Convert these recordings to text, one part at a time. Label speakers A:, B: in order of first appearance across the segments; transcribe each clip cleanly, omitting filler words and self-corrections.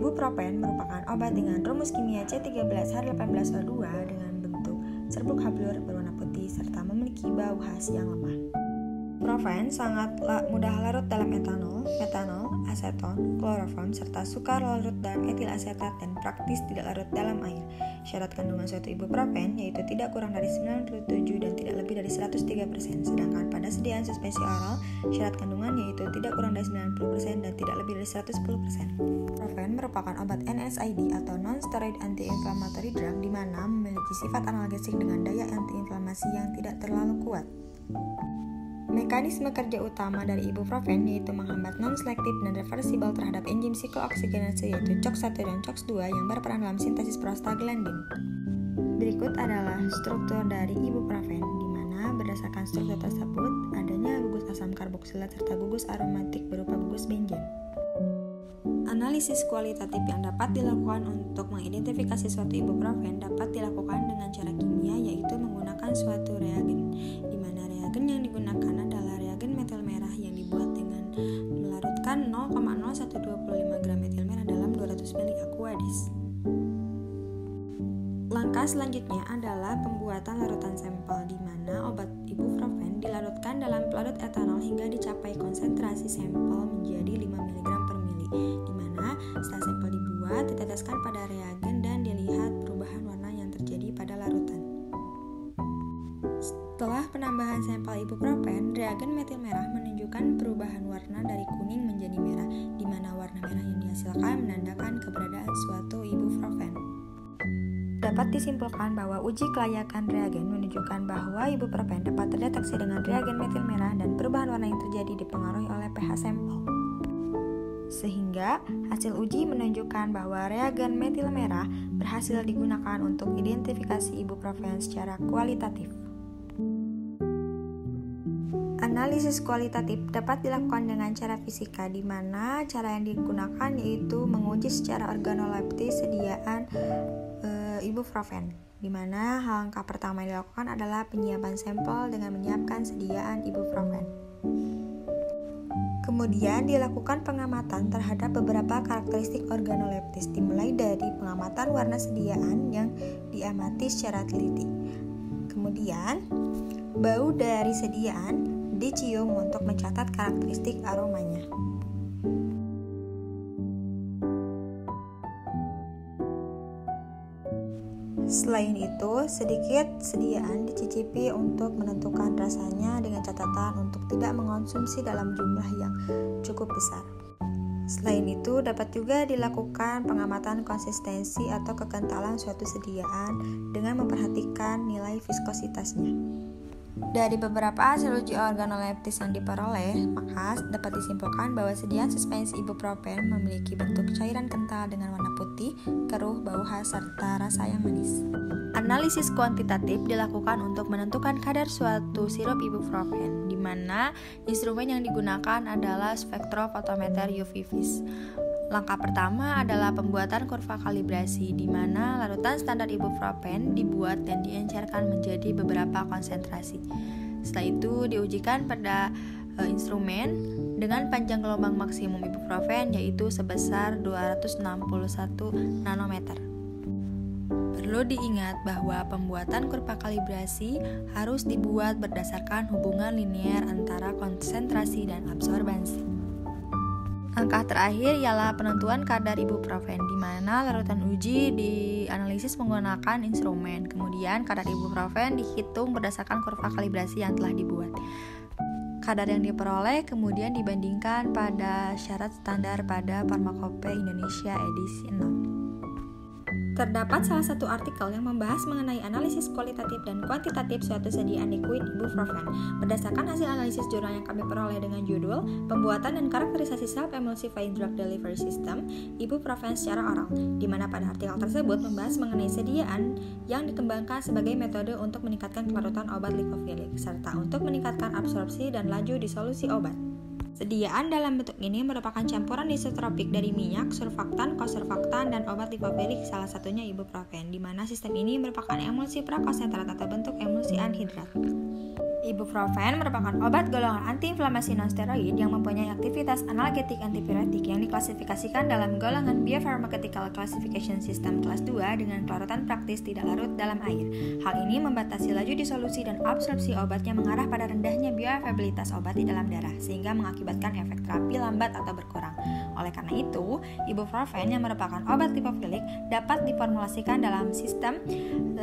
A: Ibuprofen merupakan obat dengan rumus kimia C13H18O2 dengan bentuk serbuk hablur berwarna putih serta memiliki bau khas yang lemah. Ibuprofen sangat mudah larut dalam etanol, metanol, aseton, kloroform, serta sukar larut dalam etil asetat dan praktis tidak larut dalam air. Syarat kandungan suatu ibuprofen yaitu tidak kurang dari 97 dan tidak lebih dari 103%, sedangkan pada sediaan suspensi oral, syarat kandungan yaitu tidak kurang dari 90% dan tidak lebih dari 110%. Ibuprofen merupakan obat NSAID atau non-steroid anti-inflammatory drug di mana memiliki sifat analgesik dengan daya antiinflamasi yang tidak terlalu kuat. Mekanisme kerja utama dari ibuprofen yaitu menghambat non-selektif dan reversibel terhadap enzim siklooksinase yaitu COX-1 dan COX-2 yang berperan dalam sintesis prostaglandin. Berikut adalah struktur dari ibuprofen, di mana berdasarkan struktur tersebut adanya gugus asam karboksilat serta gugus aromatik berupa gugus benzen. Analisis kualitatif yang dapat dilakukan untuk mengidentifikasi suatu ibuprofen dapat dilakukan dengan cara kimia yaitu menggunakan suatu reagen, di mana reagen yang digunakan adalah reagen metil merah yang dibuat dengan melarutkan 0,0125 gram metil merah dalam 200 ml aqueous. Langkah selanjutnya adalah pembuatan larutan sampel, di mana obat ibuprofen dilarutkan dalam pelarut etanol hingga dicapai konsentrasi sampel menjadi 5 mg per mili, di mana setelah sampel dibuat diteteskan pada reagen dan dilihat perubahan warna yang terjadi pada larutan. Setelah penambahan sampel ibuprofen, reagen metil merah menunjukkan perubahan warna dari kuning menjadi merah, di mana warna merah yang dihasilkan menandakan keberadaan suatu ibuprofen. Dapat disimpulkan bahwa uji kelayakan reagen menunjukkan bahwa ibuprofen dapat terdeteksi dengan reagen metil merah dan perubahan warna yang terjadi dipengaruhi oleh pH sampel. Sehingga hasil uji menunjukkan bahwa reagen metil merah berhasil digunakan untuk identifikasi ibuprofen secara kualitatif. Analisis kualitatif dapat dilakukan dengan cara fisika, di mana cara yang digunakan yaitu menguji secara organoleptis sediaan ibuprofen, di mana langkah pertama yang dilakukan adalah penyiapan sampel dengan menyiapkan sediaan ibuprofen. Kemudian dilakukan pengamatan terhadap beberapa karakteristik organoleptis, dimulai dari pengamatan warna sediaan yang diamati secara teliti. Kemudian, bau dari sediaan dicium untuk mencatat karakteristik aromanya. Selain itu, sedikit sediaan dicicipi untuk menentukan rasanya dengan catatan untuk tidak mengonsumsi dalam jumlah yang cukup besar. Selain itu, dapat juga dilakukan pengamatan konsistensi atau kekentalan suatu sediaan dengan memperhatikan nilai viskositasnya. Dari beberapa hasil uji organoleptis yang diperoleh, maka dapat disimpulkan bahwa sediaan suspensi ibuprofen memiliki bentuk cairan kental dengan warna putih, keruh, bau khas, serta rasa yang manis. Analisis kuantitatif dilakukan untuk menentukan kadar suatu sirup ibuprofen, di mana instrumen yang digunakan adalah spektrofotometer UV-Vis. Langkah pertama adalah pembuatan kurva kalibrasi, di mana larutan standar ibuprofen dibuat dan diencerkan menjadi beberapa konsentrasi. Setelah itu diujikan pada instrumen dengan panjang gelombang maksimum ibuprofen yaitu sebesar 261 nanometer. Perlu diingat bahwa pembuatan kurva kalibrasi harus dibuat berdasarkan hubungan linear antara konsentrasi dan absorbansi. Langkah terakhir ialah penentuan kadar ibuprofen, di mana larutan uji dianalisis menggunakan instrumen. Kemudian kadar ibuprofen dihitung berdasarkan kurva kalibrasi yang telah dibuat. Kadar yang diperoleh kemudian dibandingkan pada syarat standar pada Pharmacopoeia Indonesia edisi 6. Terdapat salah satu artikel yang membahas mengenai analisis kualitatif dan kuantitatif suatu sediaan liquid ibuprofen. Berdasarkan hasil analisis jurnal yang kami peroleh dengan judul Pembuatan dan Karakterisasi Self-Emulsifying Drug Delivery System Ibuprofen secara oral, di mana pada artikel tersebut membahas mengenai sediaan yang dikembangkan sebagai metode untuk meningkatkan kelarutan obat likofilik, serta untuk meningkatkan absorpsi dan laju disolusi obat. Sediaan dalam bentuk ini merupakan campuran isotropik dari minyak, surfaktan, kosurfaktan, dan obat likofilik, salah satunya ibuprofen, di mana sistem ini merupakan emulsi prakonsentrat atau bentuk emulsi anhidrat. Ibuprofen merupakan obat golongan antiinflamasi non-steroid yang mempunyai aktivitas analgetik antipiretik yang diklasifikasikan dalam golongan Biopharmaceutical Classification System kelas 2 dengan kelautan praktis tidak larut dalam air. Hal ini membatasi laju disolusi dan absorpsi obat yang mengarah pada rendahnya bioavailabilitas obat di dalam darah, sehingga mengakibatkan efek terapi lambat atau berkurang. Oleh karena itu, ibuprofen yang merupakan obat lipofilik dapat diformulasikan dalam sistem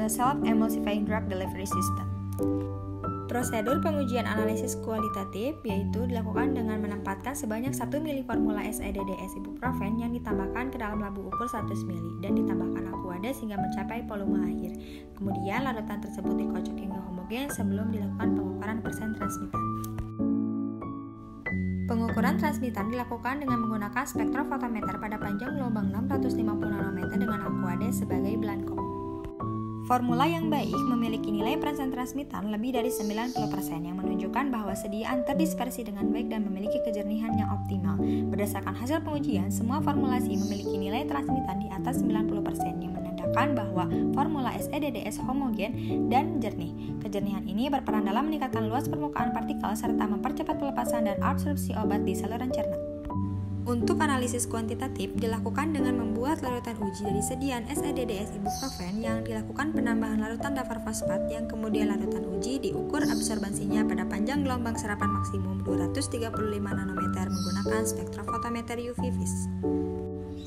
A: Self-Emulsifying Drug Delivery System. Prosedur pengujian analisis kualitatif yaitu dilakukan dengan menempatkan sebanyak 1 mili formula SEDDS ibuprofen yang ditambahkan ke dalam labu ukur 100 mili dan ditambahkan aquada sehingga mencapai volume akhir. Kemudian larutan tersebut dikocok hingga homogen sebelum dilakukan pengukuran persen transmitan. Pengukuran transmitan dilakukan dengan menggunakan spektrofotometer pada panjang gelombang 650 nanometer dengan aquada sebagai belangko. Formula yang baik memiliki nilai persen transmitan lebih dari 90% yang menunjukkan bahwa sediaan terdispersi dengan baik dan memiliki kejernihan yang optimal. Berdasarkan hasil pengujian, semua formulasi memiliki nilai transmitan di atas 90% yang menandakan bahwa formula SEDDS homogen dan jernih. Kejernihan ini berperan dalam meningkatkan luas permukaan partikel serta mempercepat pelepasan dan absorpsi obat di saluran cerna. Untuk analisis kuantitatif dilakukan dengan membuat larutan uji dari sediaan SEDDS ibuprofen yang dilakukan penambahan larutan davarfosfat yang kemudian larutan uji diukur absorbansinya pada panjang gelombang serapan maksimum 235 nanometer menggunakan spektrofotometer UV vis.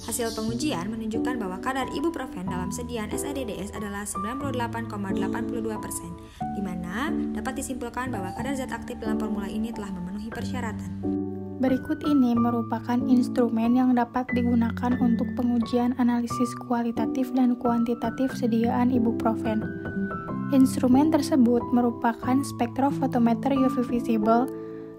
A: Hasil pengujian menunjukkan bahwa kadar ibuprofen dalam sediaan SEDDS adalah 98,82%, di mana dapat disimpulkan bahwa kadar zat aktif dalam formula ini telah memenuhi persyaratan.
B: Berikut ini merupakan instrumen yang dapat digunakan untuk pengujian analisis kualitatif dan kuantitatif sediaan ibuprofen. Instrumen tersebut merupakan spektrofotometer UV visible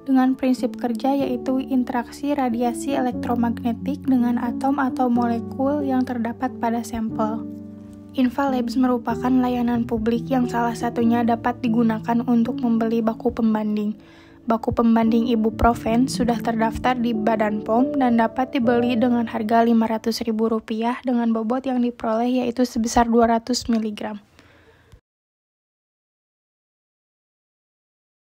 B: dengan prinsip kerja yaitu interaksi radiasi elektromagnetik dengan atom atau molekul yang terdapat pada sampel. Invalabs merupakan layanan publik yang salah satunya dapat digunakan untuk membeli baku pembanding. Baku pembanding ibuprofen sudah terdaftar di Badan POM dan dapat dibeli dengan harga Rp500.000 dengan bobot yang diperoleh yaitu sebesar 200 mg.